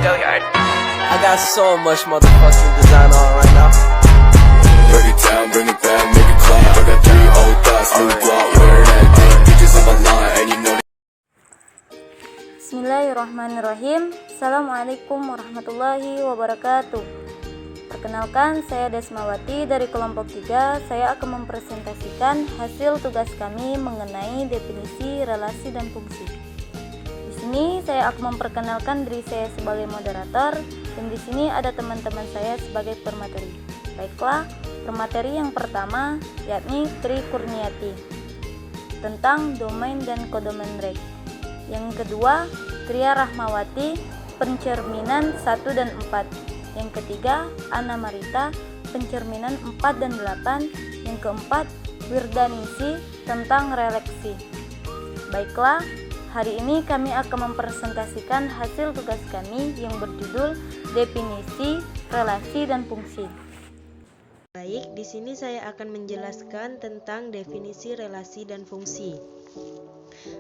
I got so much motherfucking design on right now. Break it down, bring it back, make it clap. I got 3 old thoughts, new block, wear that thing. Bitches on my line, and you know. Bismillahirrahmanirrahim. Assalamualaikum warahmatullahi wabarakatuh. Perkenalkan, saya Desmawati dari kelompok 3. Saya akan mempresentasikan hasil tugas kami mengenai definisi, relasi, dan fungsi. Di sini saya akan memperkenalkan diri saya sebagai moderator, dan di sini ada teman-teman saya sebagai pemateri. Baiklah, pemateri yang pertama yakni Tri Kurniati tentang domain dan kodomain reg. Yang kedua, Tria Rahmawati, pencerminan 1 dan 4. Yang ketiga, Ana Marita, pencerminan 4 dan 8. Yang keempat, Wirdaningsi, tentang releksi. Baiklah, hari ini kami akan mempresentasikan hasil tugas kami yang berjudul definisi, relasi, dan fungsi. Baik, di sini saya akan menjelaskan tentang definisi relasi dan fungsi.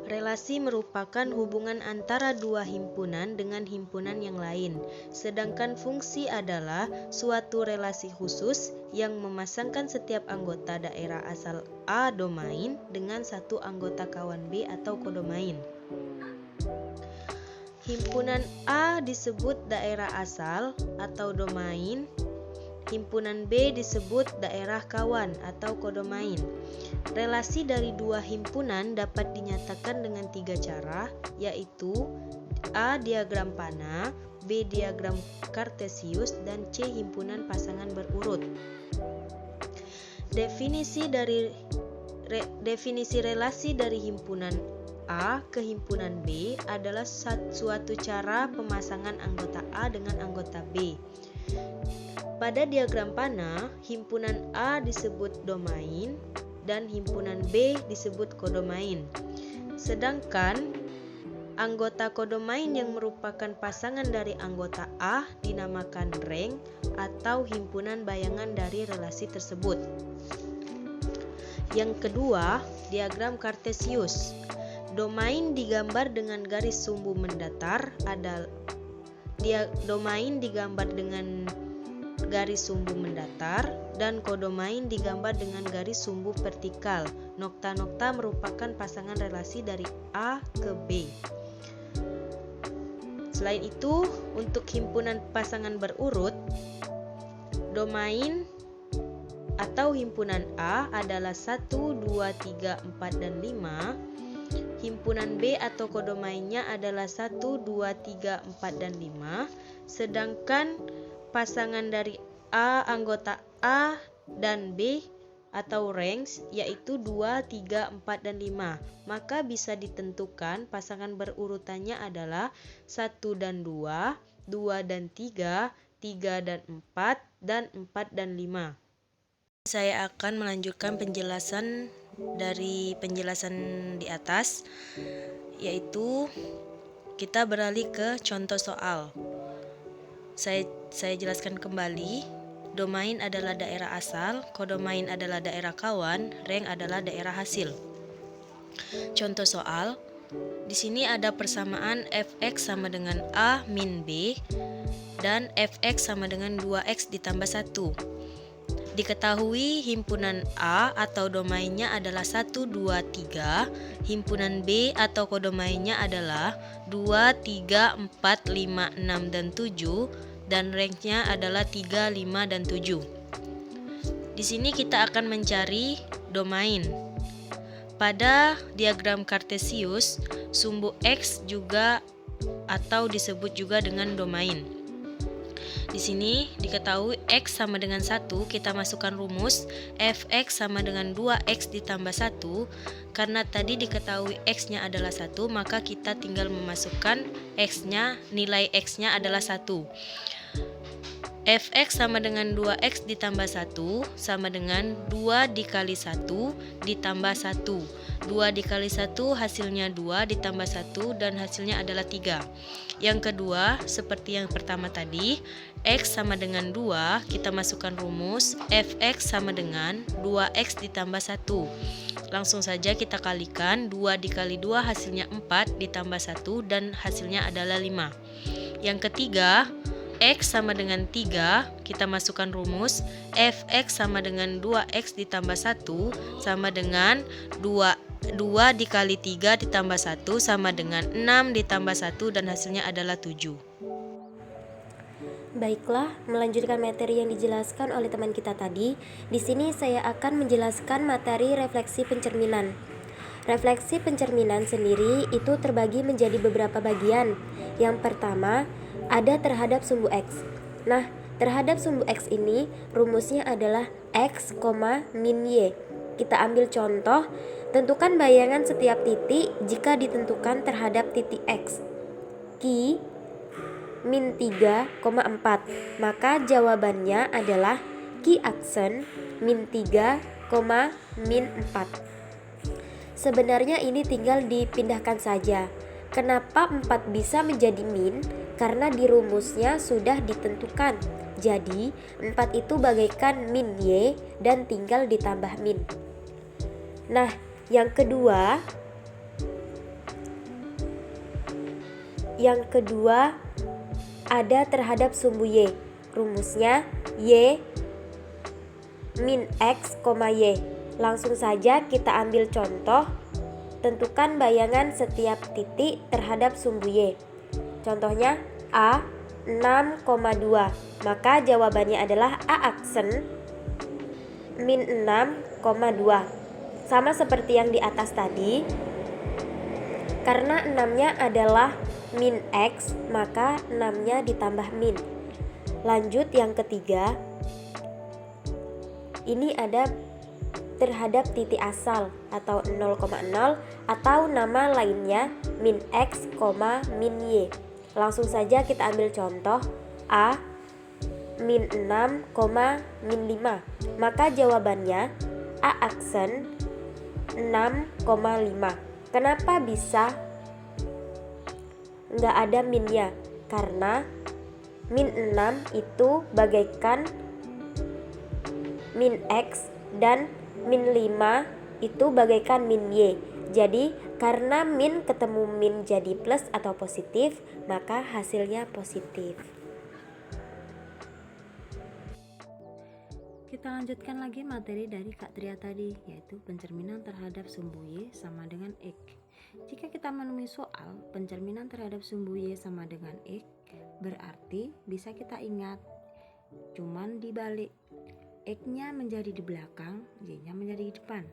Relasi merupakan hubungan antara dua himpunan dengan himpunan yang lain, sedangkan fungsi adalah suatu relasi khusus yang memasangkan setiap anggota daerah asal A domain dengan satu anggota kawan B atau kodomain. Himpunan A disebut daerah asal atau domain, himpunan B disebut daerah kawan atau kodomain. Relasi dari dua himpunan dapat dinyatakan dengan 3 cara, yaitu A. Diagram panah, B. Diagram kartesius, dan C. Himpunan pasangan berurut. Definisi relasi dari himpunan A ke himpunan B adalah suatu cara pemasangan anggota A dengan anggota B. Pada diagram panah, himpunan A disebut domain dan himpunan B disebut kodomain. Sedangkan anggota kodomain yang merupakan pasangan dari anggota A dinamakan reng atau himpunan bayangan dari relasi tersebut. Yang kedua, diagram kartesius. Domain digambar dengan garis sumbu mendatar domain digambar dengan garis sumbu mendatar dan kodomain digambar dengan garis sumbu vertikal. Nokta-nokta merupakan pasangan relasi dari A ke B. Selain itu, untuk himpunan pasangan berurut, domain atau himpunan A adalah 1, 2, 3, 4, dan 5. Himpunan B atau kodomainnya adalah 1, 2, 3, 4, dan 5. Sedangkan pasangan dari anggota A dan B atau range yaitu 2, 3, 4, dan 5. Maka bisa ditentukan pasangan berurutannya adalah 1 dan 2, 2 dan 3, 3 dan 4, dan 4 dan 5. Saya akan melanjutkan penjelasan dari penjelasan di atas, yaitu kita beralih ke contoh soal. Saya jelaskan kembali, domain adalah daerah asal, kodomain adalah daerah kawan, reng adalah daerah hasil. Contoh soal, di sini ada persamaan fx sama dengan a min b dan fx sama dengan 2x ditambah 1. Diketahui himpunan A atau domainnya adalah 1, 2, 3, himpunan B atau kodomainnya adalah 2, 3, 4, 5, 6, dan 7, dan ranknya adalah 3, 5, dan 7. Di sini kita akan mencari domain. Pada diagram kartesius, sumbu X juga atau disebut juga dengan domain. Di sini diketahui X sama dengan 1, kita masukkan rumus Fx sama dengan 2X ditambah 1. Karena tadi diketahui X-nya adalah 1, maka kita tinggal memasukkan X-nya, nilai X-nya adalah 1. Fx sama dengan 2X ditambah 1 sama dengan 2 dikali 1 ditambah 1. 2 dikali 1 hasilnya 2 ditambah 1 dan hasilnya adalah 3. Yang kedua, seperti yang pertama tadi, X sama dengan 2, kita masukkan rumus Fx sama dengan 2X ditambah 1. Langsung saja kita kalikan, 2 dikali 2 hasilnya 4 ditambah 1 dan hasilnya adalah 5. Yang ketiga, X sama dengan 3, kita masukkan rumus Fx sama dengan 2X ditambah 1 sama dengan 2 dikali 3 ditambah 1 sama dengan 6 ditambah 1 dan hasilnya adalah 7. Baiklah, melanjutkan materi yang dijelaskan oleh teman kita tadi. Di sini saya akan menjelaskan materi refleksi pencerminan. Refleksi pencerminan sendiri itu terbagi menjadi beberapa bagian. Yang pertama, ada terhadap sumbu X. Nah, terhadap sumbu X ini rumusnya adalah X, min Y. Kita ambil contoh, tentukan bayangan setiap titik jika ditentukan terhadap titik X. Q min 3,4. Maka jawabannya adalah Q aksen min 3, min 4. Sebenarnya ini tinggal dipindahkan saja. Kenapa 4 bisa menjadi min? Karena di rumusnya sudah ditentukan. Jadi 4 itu bagaikan min Y dan tinggal ditambah min. Nah, yang kedua ada terhadap sumbu Y. Rumusnya Y min X, Y. Langsung saja kita ambil contoh. Tentukan bayangan setiap titik terhadap sumbu Y. Contohnya A 6,2. Maka jawabannya adalah A aksen min 6,2. Sama seperti yang di atas tadi. Karena 6-nya adalah min X, maka 6-nya ditambah min. Lanjut yang ketiga. Ini ada terhadap titik asal atau 0,0 atau nama lainnya min X, min Y. Langsung saja kita ambil contoh A min 6, min 5. Maka jawabannya A aksen 6,5. Kenapa bisa nggak ada minnya? Karena min 6 itu bagaikan min X dan min 5 itu bagaikan min Y. Jadi karena min ketemu min jadi plus atau positif, maka hasilnya positif. Kita lanjutkan lagi materi dari Kak Tria tadi, yaitu pencerminan terhadap sumbu Y sama dengan X. Jika kita menemui soal pencerminan terhadap sumbu Y sama dengan X, berarti bisa kita ingat, cuman dibalik. X-nya menjadi di belakang, Y-nya menjadi di depan.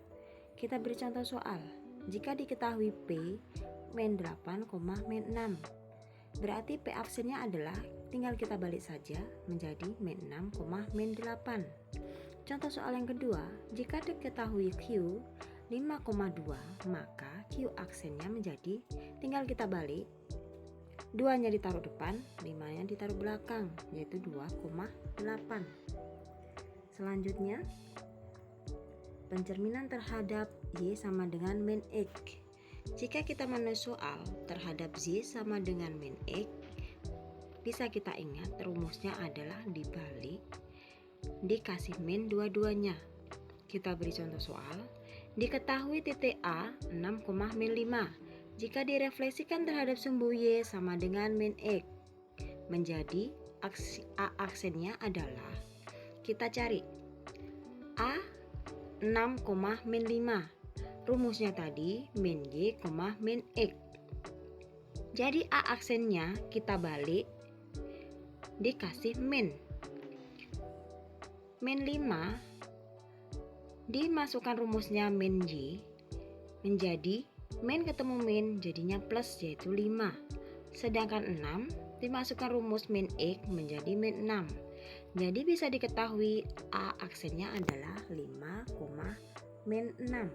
Kita beri contoh soal. Jika diketahui P min 8, min 6, berarti P absennya adalah tinggal kita balik saja menjadi min 6, min 8. Contoh soal yang kedua, jika diketahui Q 5,2, maka Q aksennya menjadi tinggal kita balik, 2-nya ditaruh depan, 5-nya ditaruh belakang, yaitu 2,8. Selanjutnya, pencerminan terhadap Y sama dengan min X. Jika kita menulis soal terhadap Y sama dengan min X, bisa kita ingat rumusnya adalah dibalik, dikasih min dua-duanya. Kita beri contoh soal. Diketahui titik A 6, min 5. Jika direfleksikan terhadap sumbu Y sama dengan min X, menjadi A aksennya adalah, kita cari A 6, min 5. Rumusnya tadi min Y, min X. Jadi A aksennya kita balik, dikasih min 5, dimasukkan rumusnya min Y, menjadi min ketemu min jadinya plus, yaitu 5. Sedangkan 6 dimasukkan rumus min X menjadi min 6. Jadi bisa diketahui A aksennya adalah 5, min 6.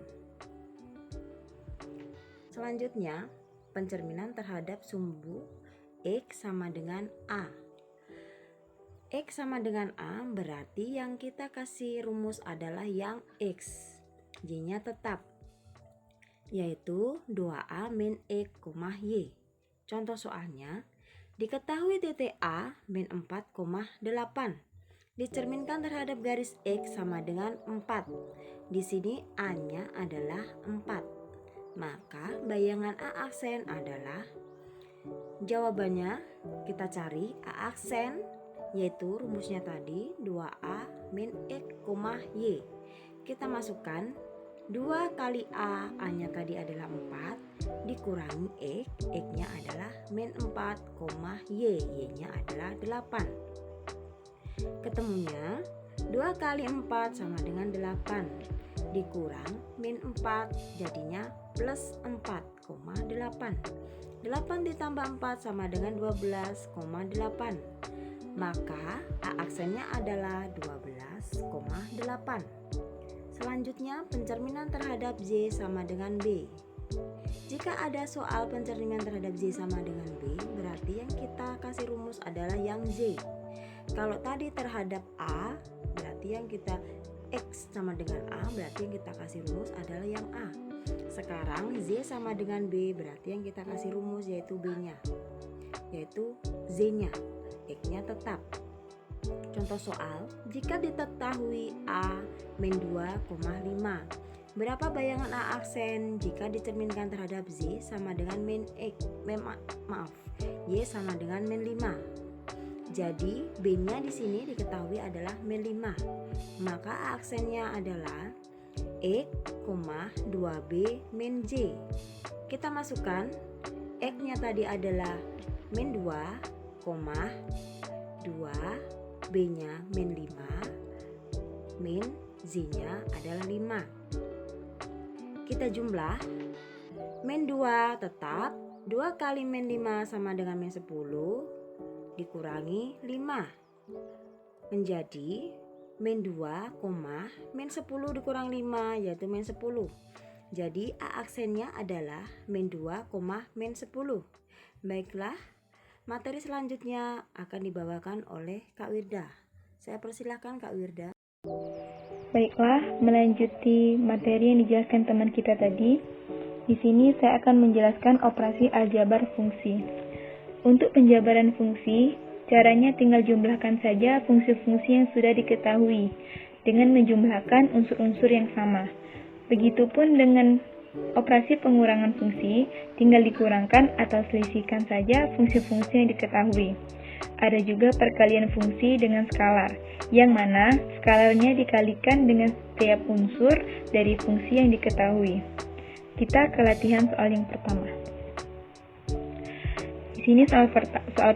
Selanjutnya, pencerminan terhadap sumbu X sama dengan A. X sama dengan A berarti yang kita kasih rumus adalah yang X. Y-nya tetap, yaitu 2A min X, Y. Contoh soalnya, diketahui titik A min 4,8. Dicerminkan terhadap garis X sama dengan 4. Di sini A-nya adalah 4. Maka bayangan A aksen adalah Jawabannya kita cari A aksen, yaitu rumusnya tadi 2A min X, Y. Kita masukkan 2 kali A-nya tadi adalah 4, dikurangi X-nya adalah min 4, Y-nya adalah 8. Ketemunya 2 kali 4 sama dengan 8, dikurang min 4, jadinya plus 4,8. 8 ditambah 4 sama dengan 12,8. Maka A aksennya adalah 12,8. Selanjutnya, pencerminan terhadap Z sama dengan B. Jika ada soal pencerminan terhadap Z sama dengan B, berarti yang kita kasih rumus adalah yang Z. Kalau tadi terhadap A, berarti yang kita X sama dengan A, berarti yang kita kasih rumus adalah yang A. Sekarang Z sama dengan B, berarti yang kita kasih rumus yaitu B-nya, yaitu Z-nya, X-nya tetap. Contoh soal, jika diketahui A min 2,5, berapa bayangan A aksen jika dicerminkan terhadap Z sama dengan min X, Y sama dengan min 5. Jadi B-nya di sini diketahui adalah min 5. Maka A aksennya adalah X, 2B min J. Kita masukkan X-nya tadi adalah min 2, 2, B-nya min 5, min Z-nya adalah 5. Kita jumlah, min 2 tetap, 2 kali min 5 sama dengan min 10, dikurangi 5, menjadi min 2, min 10 dikurang 5, yaitu min 10. Jadi A aksennya adalah min 2, min 10. Baiklah, materi selanjutnya akan dibawakan oleh Kak Wirda. Saya persilahkan Kak Wirda. Baiklah, melanjuti materi yang dijelaskan teman kita tadi. Di sini saya akan menjelaskan operasi aljabar fungsi. Untuk penjabaran fungsi, caranya tinggal jumlahkan saja fungsi-fungsi yang sudah diketahui dengan menjumlahkan unsur-unsur yang sama. Begitupun dengan operasi pengurangan fungsi, tinggal dikurangkan atau selisihkan saja fungsi-fungsi yang diketahui. Ada juga perkalian fungsi dengan skalar, yang mana skalarnya dikalikan dengan setiap unsur dari fungsi yang diketahui. Kita ke latihan soal yang pertama. Di sini soal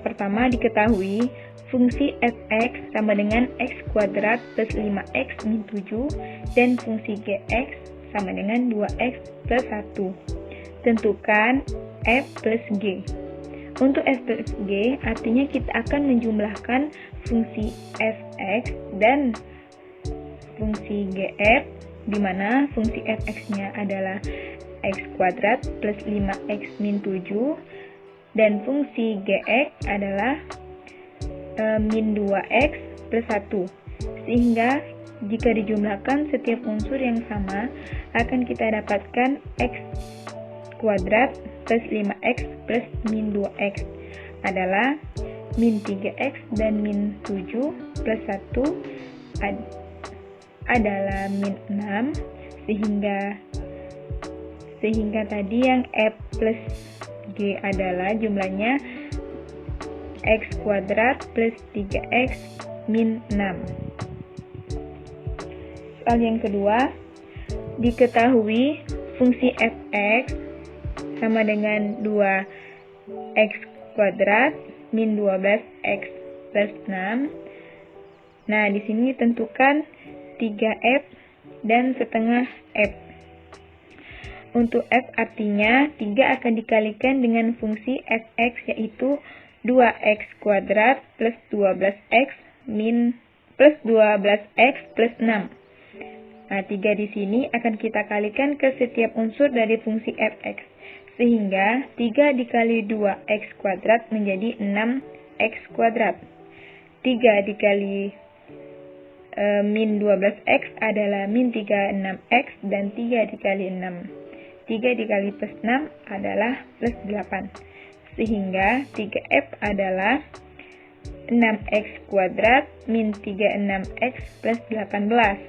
pertama diketahui fungsi f(x) sama dengan x kuadrat plus 5x min 7 dan fungsi gx sama dengan 2x plus 1. Tentukan f plus g. Untuk f plus g artinya kita akan menjumlahkan fungsi f(x) dan fungsi gf, di mana fungsi f(x)-nya adalah x kuadrat plus 5x min 7 dan fungsi gx adalah min 2x plus 1. Sehingga jika dijumlahkan setiap unsur yang sama, akan kita dapatkan x kuadrat plus 5x plus min 2x adalah min 3x dan min 7 plus 1 adalah min 6, sehingga tadi yang f plus g adalah jumlahnya x kuadrat plus 3x min 6. Soal yang kedua, diketahui fungsi f(x) sama dengan 2x kuadrat min 12x plus 6. Nah, di sini tentukan 3f dan setengah f. Untuk f artinya 3 akan dikalikan dengan fungsi f(x) yaitu 2x kuadrat plus 12x plus 12x plus 6. Nah, 3 di sini akan kita kalikan ke setiap unsur dari fungsi f(x). Sehingga 3 dikali 2x kuadrat menjadi 6x kuadrat. 3 dikali min 12x adalah min 36x dan 3 dikali 6. 3 dikali plus 6 adalah plus 8. Sehingga 3f adalah 6x kuadrat min 36x plus 18.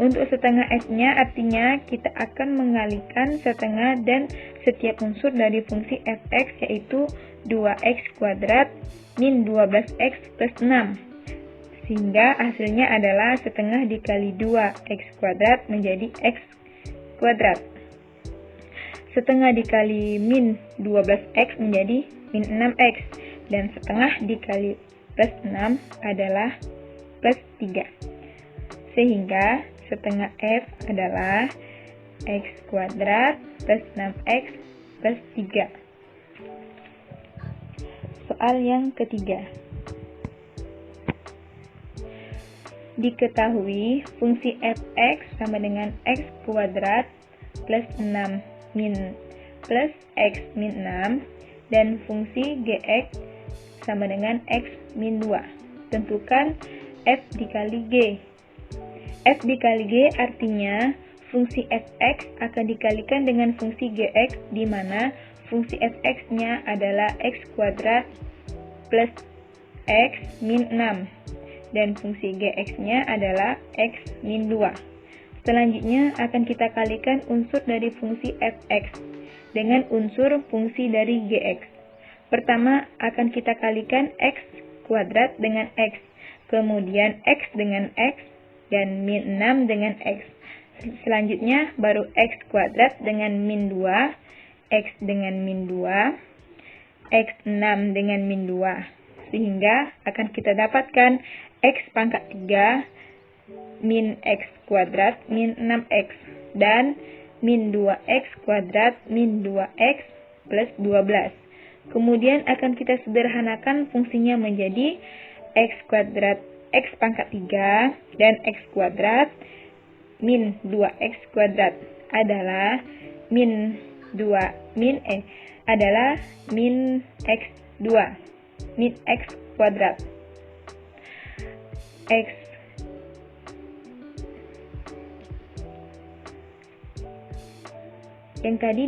Untuk setengah X-nya artinya kita akan mengalikan setengah dan setiap unsur dari fungsi fx, yaitu 2x kuadrat min 12x plus 6. Sehingga hasilnya adalah setengah dikali 2x kuadrat menjadi x kuadrat. Setengah dikali min 12x menjadi min 6x. Dan setengah dikali plus 6 adalah plus 3. Sehingga setengah F adalah x kuadrat plus 6x plus 3. Soal yang ketiga. Diketahui fungsi fx sama dengan x kuadrat plus 6 min plus x min 6 dan fungsi gx sama dengan x min 2. Tentukan f dikali g. F dikali G artinya fungsi fx akan dikalikan dengan fungsi gx, di mana fungsi fx-nya adalah x kuadrat plus x min 6 dan fungsi gx-nya adalah x min 2. Selanjutnya akan kita kalikan unsur dari fungsi fx dengan unsur fungsi dari gx. Pertama akan kita kalikan x kuadrat dengan x, kemudian x dengan x, dan min 6 dengan x. Selanjutnya baru x kuadrat dengan min 2, x dengan min 2, x 6 dengan min 2. Sehingga akan kita dapatkan x pangkat 3 min x kuadrat min 6x dan min 2x kuadrat min 2x plus 12. Kemudian akan kita sederhanakan fungsinya menjadi x kuadrat x pangkat 3 dan x kuadrat min 2x kuadrat adalah min x 2 min x kuadrat. X yang tadi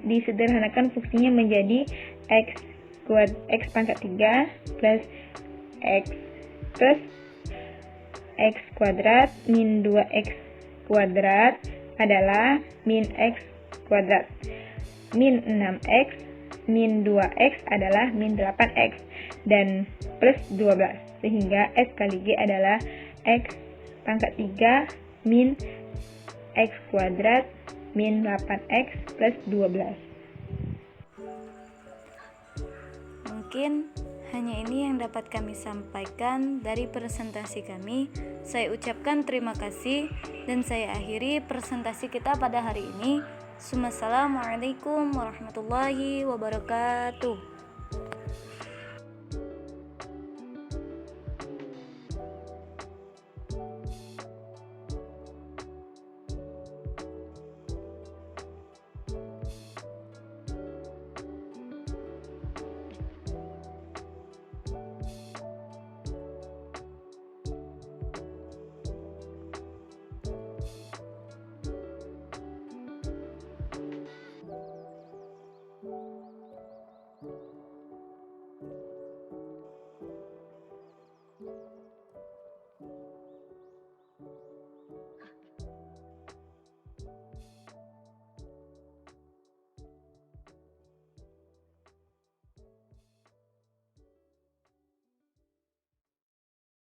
disederhanakan fungsinya menjadi x pangkat 3 plus x plus x kuadrat min 2x kuadrat adalah min x kuadrat. Min 6x min 2x adalah min 8x dan plus 12, sehingga S kali G adalah x pangkat 3 min x kuadrat min 8x plus 12. Mungkin hanya ini yang dapat kami sampaikan dari presentasi kami. Saya ucapkan terima kasih dan saya akhiri presentasi kita pada hari ini. Assalamualaikum warahmatullahi wabarakatuh.